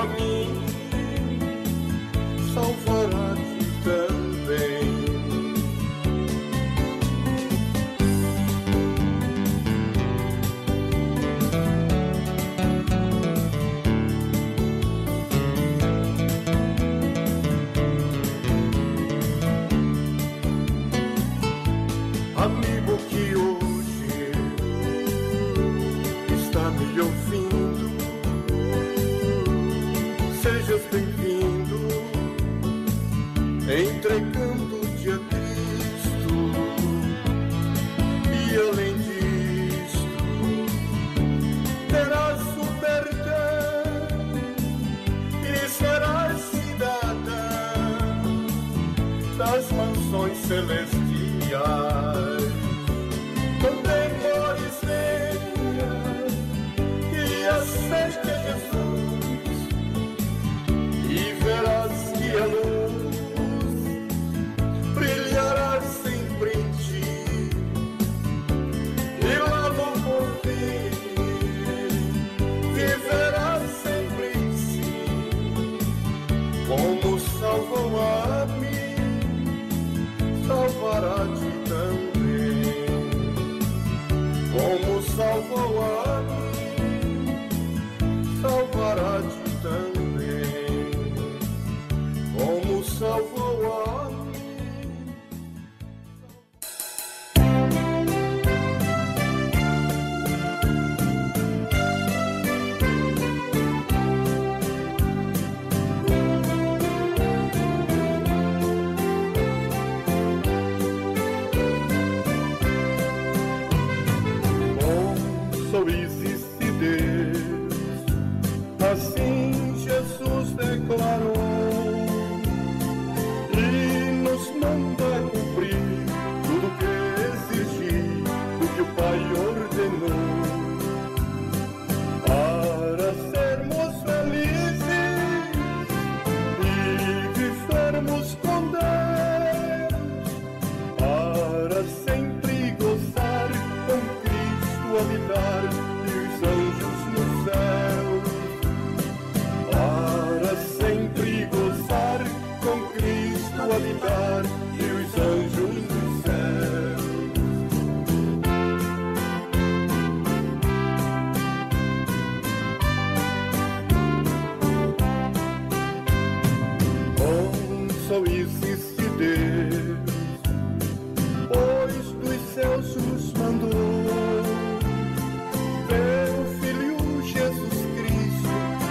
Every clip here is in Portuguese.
a mim, salvará-te também. Amigo que hoje está me ouvindo, sejas bem-vindo, entregando-te a Cristo. E além disto, terás o perdão e serás cidadão das mansões celestiais. Também mores venha e aceite a Jesus, e verás que a luz brilhará sempre em ti, e lá no porvir viverás sempre em si. Como salvou a mim, salvará-te também. Como salvou a mim, salvará-te também. Como salvou a mim. Só existe Deus, assim Jesus declarou, e nos manda cumprir tudo que exigir, do que o Pai ordenou, para sermos felizes e vivermos com Deus, para sempre gozar com Cristo, habitar e os anjos no céu, para sempre gozar com Cristo, habitar e os anjos no céu. Oh, só existe Deus, pois dos céus nos mandou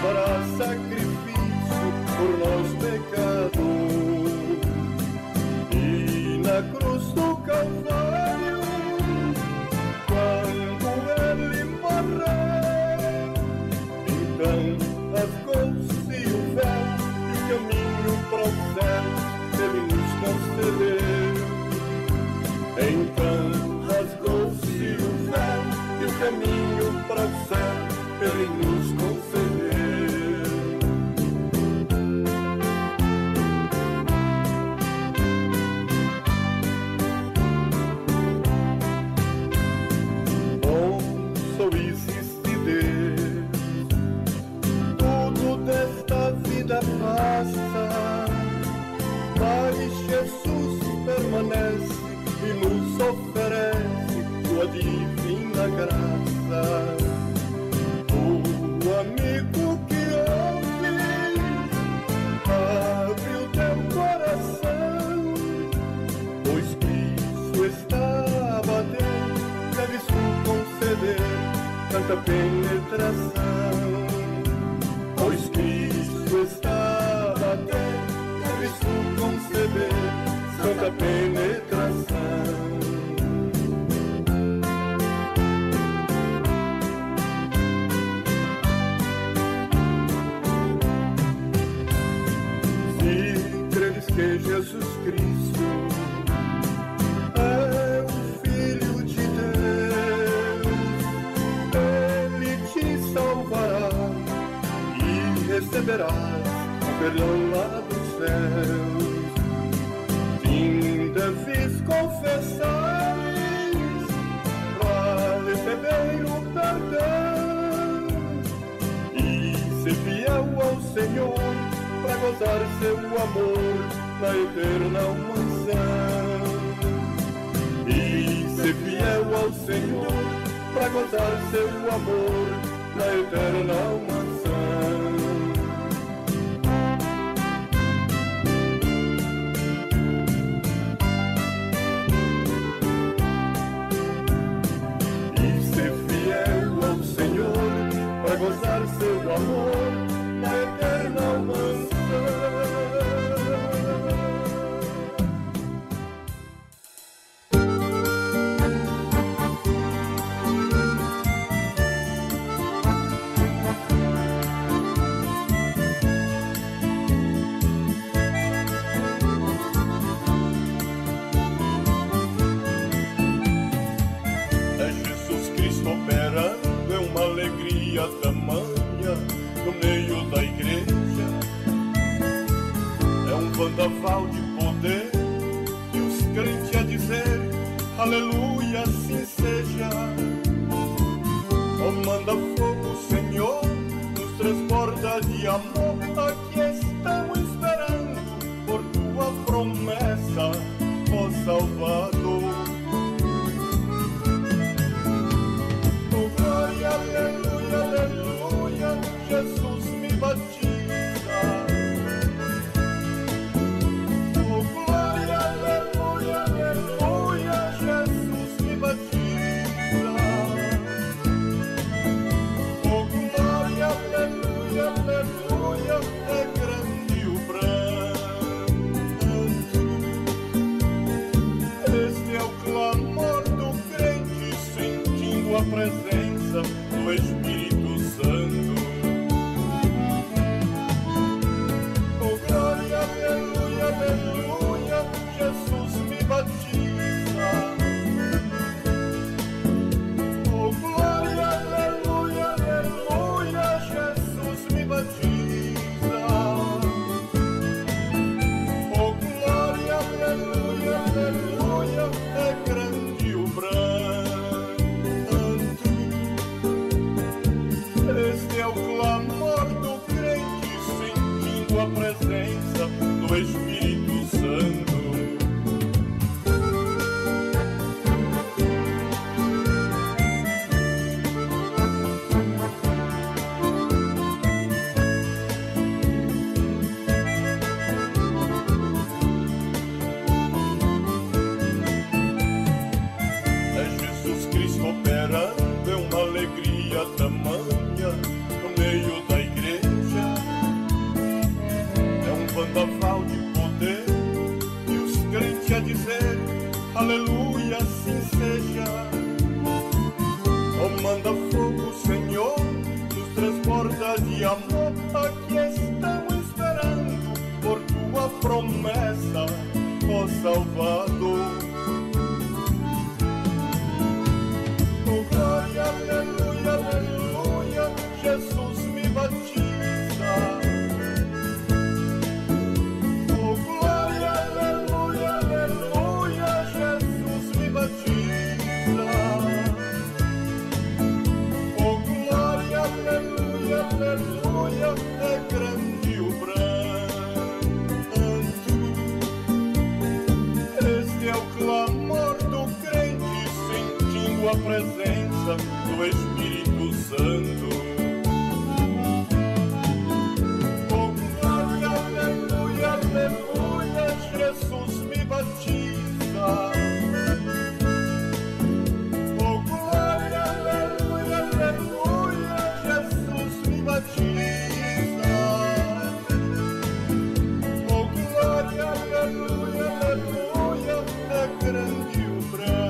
para sacrifício por nós pecadores, e na cruz do Calvário, quando ele morreu, então rasgou-se o véu e o caminho para o céu ele nos concedeu. Então rasgou-se o véu e o caminho para o céu ele nos concedeu. Só existe Deus, tudo desta vida passa, mas Jesus permanece e nos oferece sua divina graça. O amigo que ouve, abre o teu coração, pois Cristo está a bater, deve-se conceder tanta penetração, pois Cristo está a bater, deve-se conceder tanta penetração. Se creres que Jesus Cristo é o Filho de Deus, ele te salvará e receberás o perdão lá dos céus. Deves confessar para receber o perdão e ser fiel ao Senhor. amor na eterna mansão. E ser fiel ao Senhor pra gozar seu amor na eterna mansão. E ser fiel ao Senhor pra gozar seu amor na eterna mansão. Alegria tamanha no meio da igreja, é um vendaval de poder e os crentes a dizer aleluia, assim seja. Oh, manda fogo, Senhor, nos transborda de amor, aqui estão esperando por tua promessa, ó Salvador. Aleluia, aleluia, Jesus me batiza. Oh, glória, aleluia, aleluia, Jesus me batiza. Oh, glória, aleluia, aleluia, é grande o pranto. Este é o clamor do crente sentindo a presença do Espírito Santo. Oh, glória, aleluia, aleluia, Jesus me batiza. Oh, glória, aleluia, aleluia, Jesus me batiza. Oh, glória, aleluia, aleluia, é grande o pranto. Este é o clamor do crente sentindo a presença do Espírito Santo. É Jesus Cristo operando, é uma alegria tamanha no meio da igreja, é um vendaval de poder e os crentes a dizer aleluia, assim seja. Oh, manda fogo, Senhor, nos transborda de amor, aqui estão esperando por tua promessa, ó Salvador. Oh, glória, aleluia, aleluia, Jesus me batiza. Oh, glória, aleluia, aleluia, Jesus me batiza. Oh, glória, aleluia, aleluia, é grande o pranto. Este é o clamor do crente sentindo a presença do Espírito Santo. Oh, glória, aleluia, aleluia, Jesus me batiza. Oh, glória, aleluia, aleluia, Jesus me batiza. Oh, glória, aleluia, aleluia, é grande o pranto.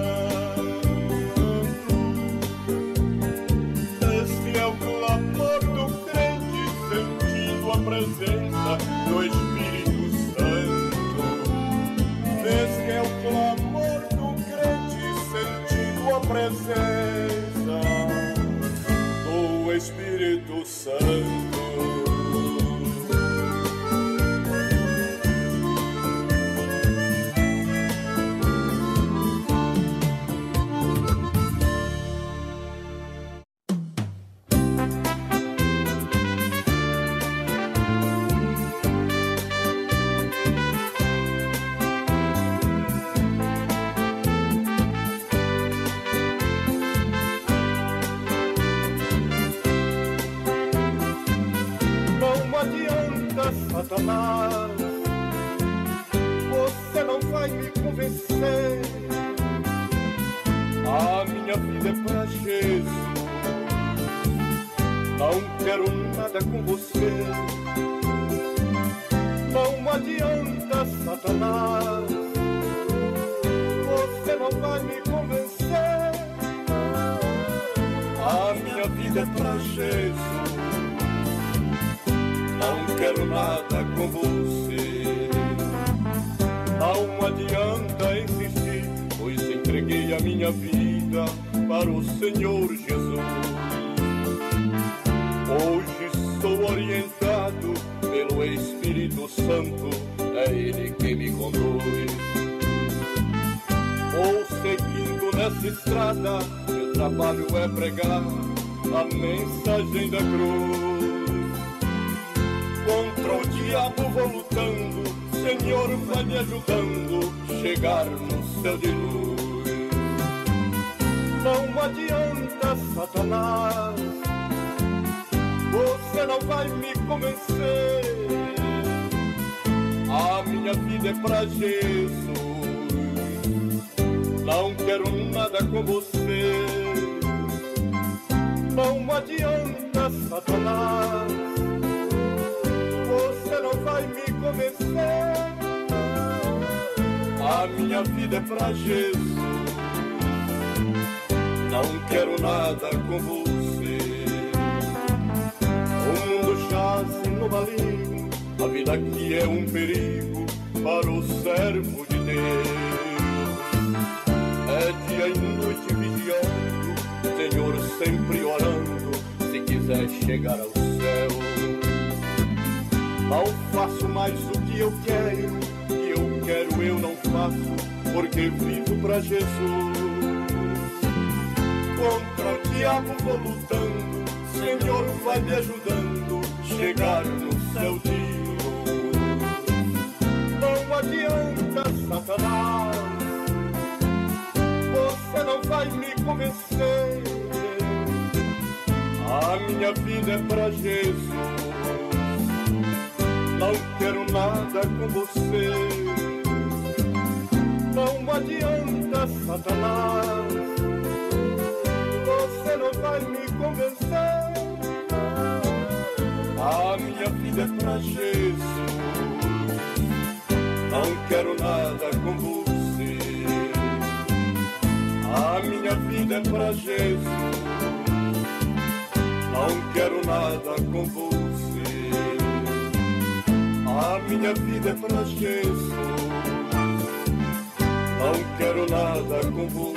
Este é o clamor do crente sentindo a presença do Espírito Santo. Este é o clamor do crente sentindo a presença do Espírito Santo. A minha vida é pra Jesus. Não quero nada com você. Não adianta, Satanás, você não vai me convencer. A minha vida é pra Jesus. Não quero nada com você. Não adianta insistir, pois entreguei a minha vida para o Senhor Jesus. Hoje sou orientado pelo Espírito Santo, é Ele que me conduz. Vou seguindo nessa estrada, meu trabalho é pregar a mensagem da cruz. Contra o diabo vou lutando, Senhor vai me ajudando, chegar no céu de luz. Não adianta, Satanás, você não vai me convencer. A minha vida é pra Jesus. Não quero nada com você. Não adianta, Satanás, você não vai me convencer. A minha vida é pra Jesus. Não quero nada com você. O mundo jaz no maligno, a vida aqui é um perigo para o servo de Deus. É dia e noite vigiando, Senhor sempre orando, se quiser chegar ao céu. Não faço mais o que eu quero eu não faço, porque vivo pra Jesus. Contra o diabo vou lutando, Senhor vai me ajudando, chegar no céu de luz. Não adianta, Satanás, você não vai me convencer. A minha vida é pra Jesus. Não quero nada com você. Não adianta, Satanás, você não vai me convencer. A minha vida é pra Jesus. Não quero nada com você. A minha vida é pra Jesus. Não quero nada com você. A minha vida é pra Jesus. Não quero nada com você.